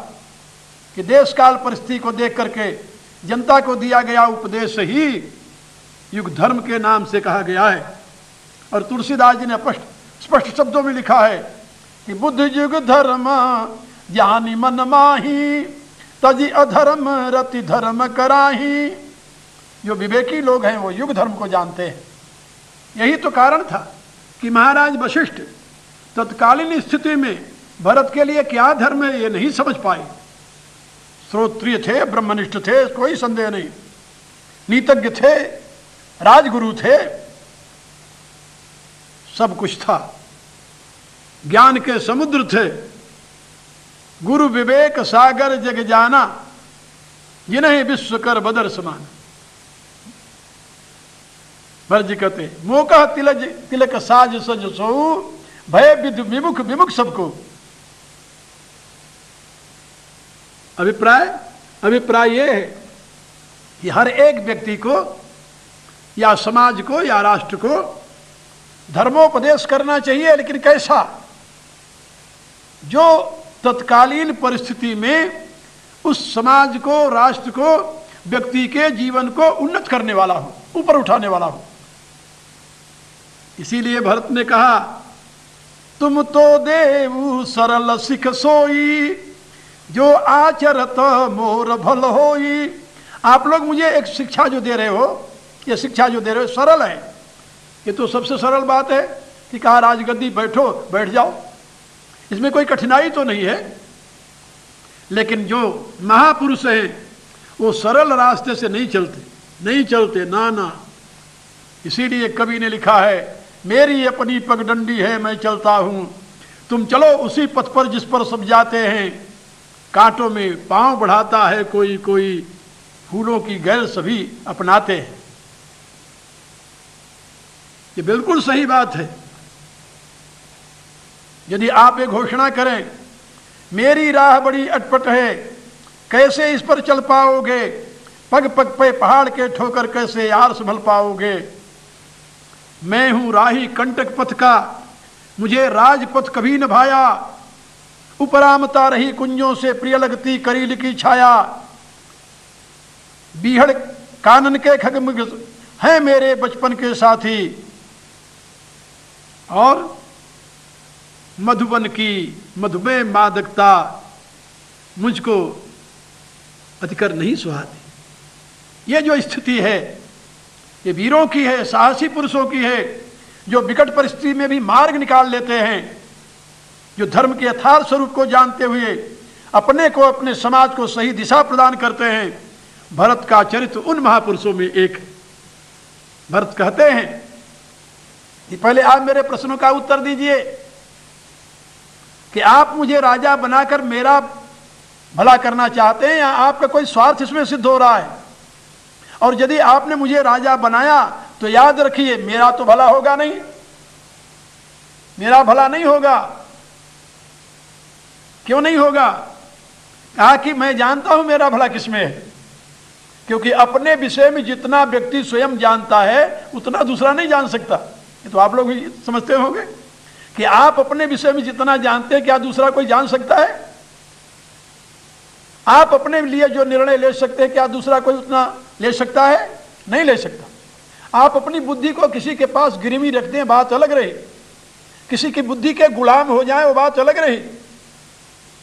कि देश काल परिस्थिति को देख करके जनता को दिया गया उपदेश ही युग धर्म के नाम से कहा गया है। और तुलसीदास जी ने स्पष्ट शब्दों में लिखा है कि बुद्ध युग धर्म ज्ञानी मन माही, तजी अधर्म रति धर्म कराही। जो विवेकी लोग हैं वो युग धर्म को जानते हैं। यही तो कारण था कि महाराज वशिष्ठ तत्कालीन स्थिति में भरत के लिए क्या धर्म है ये नहीं समझ पाए। श्रोत्रिय थे, ब्रह्मनिष्ठ थे, कोई संदेह नहीं, नीतज्ञ थे, राजगुरु थे, सब कुछ था, ज्ञान के समुद्र थे। गुरु विवेक सागर जग जाना, जिन्हें विश्व कर बदर समान। भरत कहते मोका तिलक साज सज सो, भय विद विमुख विमुख सबको। अभिप्राय ये है कि हर एक व्यक्ति को या समाज को या राष्ट्र को धर्मोपदेश करना चाहिए, लेकिन कैसा? जो तत्कालीन परिस्थिति में उस समाज को, राष्ट्र को, व्यक्ति के जीवन को उन्नत करने वाला हो, ऊपर उठाने वाला हो। इसीलिए भरत ने कहा तुम तो देव सरल सिख सोई, जो आचरत मोर भल होई। आप लोग मुझे एक शिक्षा जो दे रहे हो, ये शिक्षा जो दे रहे हो सरल है। ये तो सबसे सरल बात है कि कहा राजगद्दी बैठो, बैठ जाओ, इसमें कोई कठिनाई तो नहीं है। लेकिन जो महापुरुष हैं वो सरल रास्ते से नहीं चलते ना। इसीलिए कवि ने लिखा है मेरी अपनी पगडंडी है मैं चलता हूं, तुम चलो उसी पथ पर जिस पर सब जाते हैं। कांटों में पांव बढ़ाता है कोई कोई, फूलों की गैल सभी अपनाते हैं। ये बिल्कुल सही बात है। यदि आप ये घोषणा करें मेरी राह बड़ी अटपट है, कैसे इस पर चल पाओगे, पग पग पे पहाड़ के ठोकर कैसे यार संभल पाओगे। मैं हूं राही कंटक पथ का, मुझे राजपथ कभी न भाया, उपरामता रही कुंजों से प्रिय लगती करील की छाया। बीहड़ कानन के खगमग हैं मेरे बचपन के साथी, और मधुबन की मधुमेह मादकता मुझको अधिकर नहीं सुहाती। ये जो स्थिति है ये वीरों की है, साहसी पुरुषों की है, जो विकट परिस्थिति में भी मार्ग निकाल लेते हैं, जो धर्म के यथार्थ स्वरूप को जानते हुए अपने को अपने समाज को सही दिशा प्रदान करते हैं। भरत का चरित्र उन महापुरुषों में एक है। भरत कहते हैं कि पहले आप मेरे प्रश्नों का उत्तर दीजिए कि आप मुझे राजा बनाकर मेरा भला करना चाहते हैं या आपका कोई स्वार्थ इसमें सिद्ध हो रहा है। और यदि आपने मुझे राजा बनाया तो याद रखिए मेरा तो भला होगा नहीं, मेरा भला नहीं होगा। क्यों नहीं होगा? कहा कि मैं जानता हूं मेरा भला किसमें है, क्योंकि अपने विषय में जितना व्यक्ति स्वयं जानता है उतना दूसरा नहीं जान सकता। ये तो आप लोग भी समझते होंगे कि आप अपने विषय में जितना जानते हैं क्या दूसरा कोई जान सकता है? आप अपने लिए जो निर्णय ले सकते हैं क्या दूसरा कोई उतना ले सकता है? नहीं ले सकता। आप अपनी बुद्धि को किसी के पास गिरवी रख दें बात अलग रही, किसी की बुद्धि के गुलाम हो जाए वो बात अलग रही,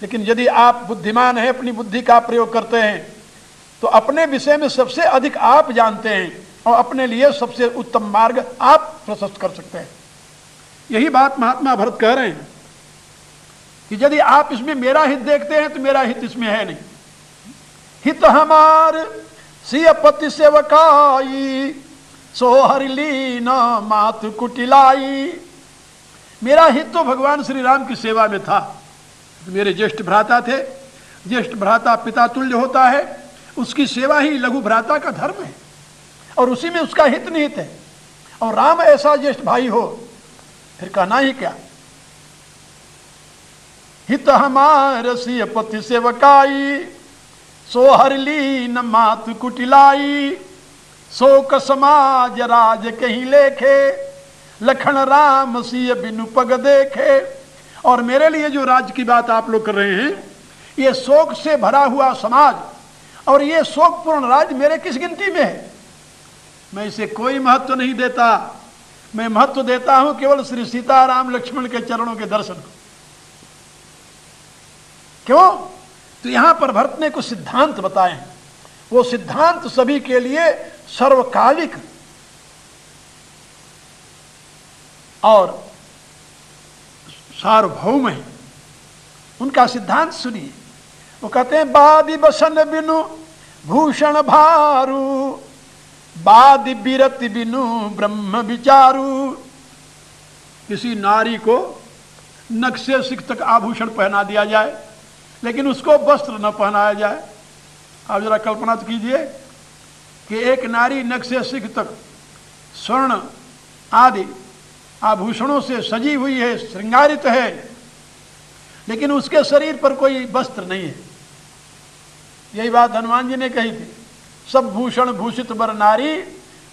लेकिन यदि आप बुद्धिमान हैं, अपनी बुद्धि का प्रयोग करते हैं, तो अपने विषय में सबसे अधिक आप जानते हैं और अपने लिए सबसे उत्तम मार्ग आप प्रशस्त कर सकते हैं। यही बात महात्मा भरत कह रहे हैं कि यदि आप इसमें मेरा हित देखते हैं तो मेरा हित इसमें है नहीं। हित हमार सिय पति सेवकाई, सो हरिली न मातु कुटिलाई। मेरा हित तो भगवान श्री राम की सेवा में था। मेरे ज्येष्ठ भ्राता थे, ज्येष्ठ भ्राता पिता तुल्य होता है, उसकी सेवा ही लघु भ्राता का धर्म है और उसी में उसका हित निहित है। और राम ऐसा ज्येष्ठ भाई हो फिर कहना ही क्या। हित हमार सिय पति सेवकाई, सो हरली न मातु कुटिलाई। शोक समाज राज कहीं लेखे, लखन राम सिय बिनु पग देखे। और मेरे लिए जो राज्य की बात आप लोग कर रहे हैं, ये शोक से भरा हुआ समाज और ये शोकपूर्ण राज्य मेरे किस गिनती में है? मैं इसे कोई महत्व नहीं देता। मैं महत्व देता हूं केवल श्री सीताराम लक्ष्मण के चरणों के दर्शन को। क्यों? तो यहां पर भरत ने कुछ सिद्धांत बताए हैं। वो सिद्धांत सभी के लिए सर्वकालिक और सार्वभौम है। उनका सिद्धांत सुनिए। वो कहते हैं बादि बसन बिनु भूषण भारू, बादि बिरति बिनु ब्रह्म विचारू। किसी नारी को नख से सिख तक आभूषण पहना दिया जाए लेकिन उसको वस्त्र न पहनाया जाए। आप जरा कल्पना तो कीजिए कि एक नारी नख से सिख तक स्वर्ण आदि आभूषणों से सजी हुई है, श्रृंगारित है, लेकिन उसके शरीर पर कोई वस्त्र नहीं है। यही बात हनुमान जी ने कही थी, सब भूषण भूषित बर नारी,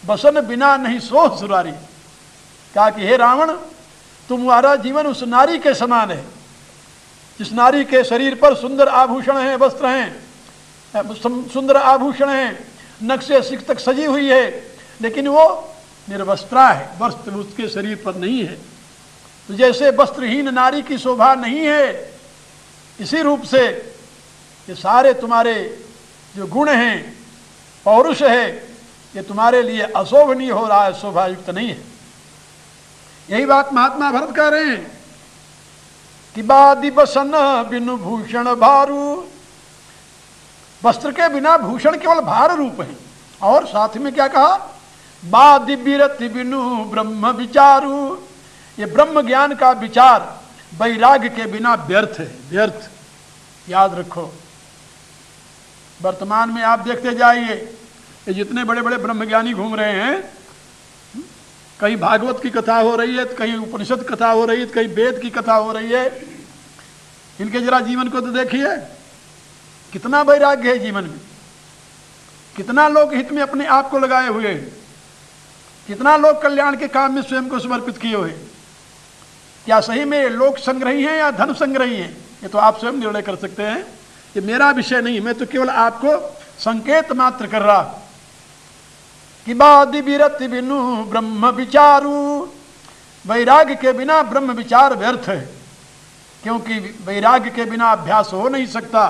बसन बिना नहीं सोह सुरारी। कहा कि हे रावण, तुम्हारा जीवन उस नारी के समान है जिस नारी के शरीर पर सुंदर आभूषण हैं, वस्त्र हैं, सुंदर आभूषण हैं, नख से सिख तक सजी हुई है, लेकिन वो निर्वस्त्रा है, वस्त्र उसके शरीर पर नहीं है। तो जैसे वस्त्रहीन नारी की शोभा नहीं है, इसी रूप से ये सारे तुम्हारे जो गुण हैं, पौरुष है, ये तुम्हारे लिए अशोभनीय हो रहा है, शोभायुक्त नहीं है। यही बात महात्मा भरत कह रहे हैं कि बादि बसन बिनु भूषण भारू। वस्त्र के बिना भूषण केवल भार रूप है। और साथ में क्या कहा? बादि बिरति बिनु ब्रह्म विचारू। ये ब्रह्म ज्ञान का विचार वैराग्य के बिना व्यर्थ है, व्यर्थ। याद रखो, वर्तमान में आप देखते जाइए, ये जितने बड़े बड़े ब्रह्मज्ञानी घूम रहे हैं, कहीं भागवत की कथा हो रही है, कहीं उपनिषद कथा हो रही है, कहीं वेद की कथा हो रही है, इनके जरा जीवन को तो देखिए, कितना वैराग्य है जीवन में, कितना लोग हित में अपने आप को लगाए हुए हैं, कितना लोग कल्याण के काम में स्वयं को समर्पित किए हुए। क्या सही में लोक संग्रही हैं या धन संग्रही हैं, ये तो आप स्वयं निर्णय कर सकते हैं। ये मेरा विषय नहीं, मैं तो केवल आपको संकेत मात्र कर रहा कि बादि विरति बिनु ब्रह्म विचारू, वैराग्य के बिना ब्रह्म विचार व्यर्थ है, क्योंकि वैराग्य के बिना अभ्यास हो नहीं सकता।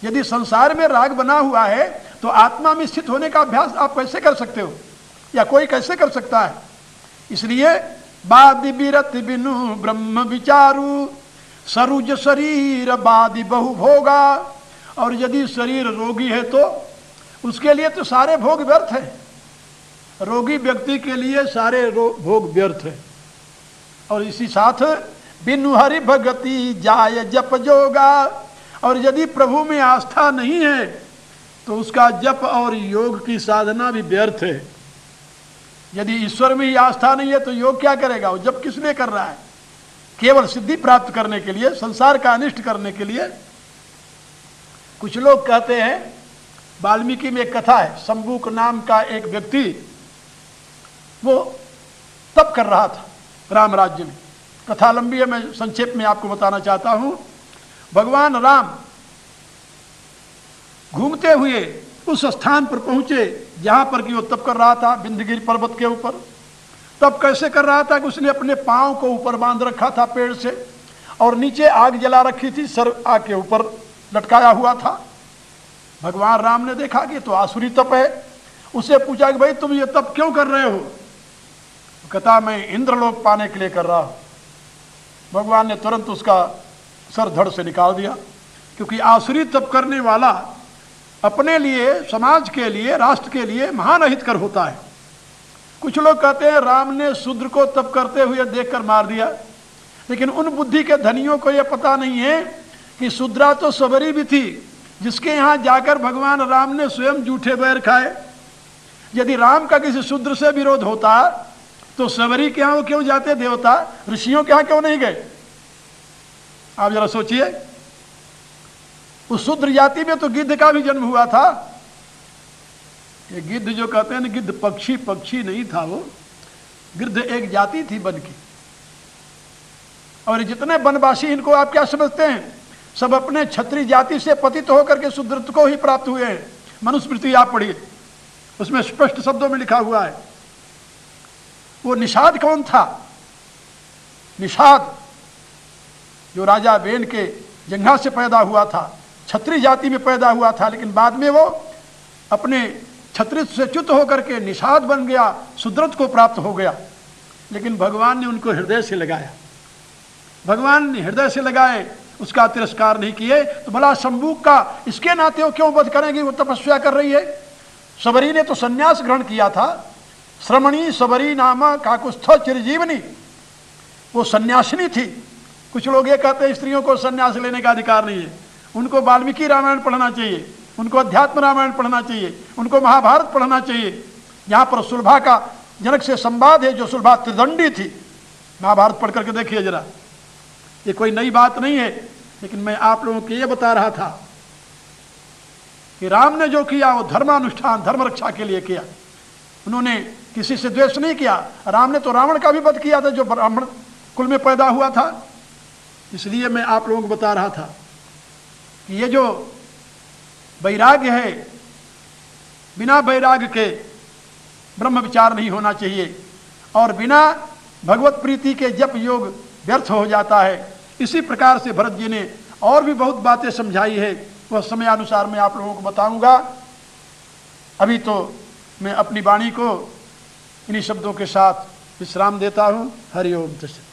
यदि संसार में राग बना हुआ है तो आत्मा में स्थित होने का अभ्यास आप कैसे कर सकते हो, या कोई कैसे कर सकता है। इसलिए बादि विरति बिनु ब्रह्म विचारू, सरुज शरीर बादि बहु भोगा। और यदि शरीर रोगी है तो उसके लिए तो सारे भोग व्यर्थ है, रोगी व्यक्ति के लिए सारे भोग व्यर्थ है। और इसी साथ बिनु हरि भगति जाय जप जोगा, और यदि प्रभु में आस्था नहीं है तो उसका जप और योग की साधना भी व्यर्थ है। यदि ईश्वर में ही आस्था नहीं है तो योग क्या करेगा, वो जप किस लिए कर रहा है, केवल सिद्धि प्राप्त करने के लिए, संसार का अनिष्ट करने के लिए। कुछ लोग कहते हैं, वाल्मीकि में एक कथा है, शंबुक नाम का एक व्यक्ति वो तप कर रहा था राम राज्य में। कथा लंबी है, मैं संक्षेप में आपको बताना चाहता हूं। भगवान राम घूमते हुए उस स्थान पर पहुंचे जहां पर कि वो तप कर रहा था, विंध्यगिरि पर्वत के ऊपर। तब कैसे कर रहा था कि उसने अपने पांव को ऊपर बांध रखा था पेड़ से, और नीचे आग जला रखी थी, सर आग के ऊपर लटकाया हुआ था। भगवान राम ने देखा कि तो आसुरी तप है। उससे पूछा कि भाई तुम ये तप क्यों कर रहे हो। कहता मैं इंद्रलोक पाने के लिए कर रहा हूं। भगवान ने तुरंत उसका सर धड़ से निकाल दिया, क्योंकि आसुरी तप करने वाला अपने लिए, समाज के लिए, राष्ट्र के लिए महान अहितकर होता है। कुछ लोग कहते हैं राम ने शूद्र को तप करते हुए देखकर मार दिया, लेकिन उन बुद्धि के धनियों को यह पता नहीं है कि शूद्रा तो सबरी भी थी, जिसके यहाँ जाकर भगवान राम ने स्वयं जूठे बैर खाए। यदि राम का किसी शूद्र से विरोध होता तो सबरी के यहाँ वो क्यों जाते देवता, ऋषियों के यहाँ क्यों नहीं गए। आप जरा सोचिए, उस शूद्र जाति में तो गिद्ध का भी जन्म हुआ था। ये गिद्ध जो कहते हैं ना, गिद्ध पक्षी, पक्षी नहीं था वो, गिद्ध एक जाति थी वन की। और जितने वनवासी, इनको आप क्या समझते हैं, सब अपने क्षत्रिय जाति से पतित होकर के शूद्रत्व को ही प्राप्त हुए हैं। मनुस्मृति आप पढ़िए, उसमें स्पष्ट शब्दों में लिखा हुआ है। वो निषाद कौन था, निषाद जो राजा वेन के जंघा से पैदा हुआ था, क्षत्रिय जाति में पैदा हुआ था, लेकिन बाद में वो अपने क्षत्रिय से च्युत होकर के निषाद बन गया, शूद्रत्व को प्राप्त हो गया। लेकिन भगवान ने उनको हृदय से लगाया, भगवान ने हृदय से लगाए, उसका तिरस्कार नहीं किए। तो भला शंबुक का इसके नाते वो क्यों वध करेंगे, वो तपस्या कर रही है। सबरी ने तो संन्यास ग्रहण किया था, श्रमणी सबरी नामा काकुस्थ चिरजीवनी, वो सन्यासिनी थी। कुछ लोग ये कहते हैं स्त्रियों को संन्यास लेने का अधिकार नहीं है। उनको वाल्मीकि रामायण पढ़ना चाहिए, उनको अध्यात्म रामायण पढ़ना चाहिए, उनको महाभारत पढ़ना चाहिए, जहाँ पर सुलभा का जनक से संवाद है, जो सुलभा त्रिदंडी थी। महाभारत पढ़ करके देखिए जरा, ये कोई नई बात नहीं है, लेकिन मैं आप लोगों को ये बता रहा था कि राम ने जो किया वो धर्मानुष्ठान, धर्म रक्षा के लिए किया। उन्होंने किसी से द्वेष नहीं किया। राम ने तो रावण का भी वध किया था, जो ब्राह्मण कुल में पैदा हुआ था। इसलिए मैं आप लोगों को बता रहा था कि ये जो वैराग्य है, बिना वैराग्य के ब्रह्म विचार नहीं होना चाहिए, और बिना भगवत प्रीति के जप योग व्यर्थ हो जाता है। इसी प्रकार से भरत जी ने और भी बहुत बातें समझाई है, वह समयानुसार मैं आप लोगों को बताऊंगा। अभी तो मैं अपनी वाणी को इन्हीं शब्दों के साथ विश्राम देता हूँ। हरि ओम तस्सत्।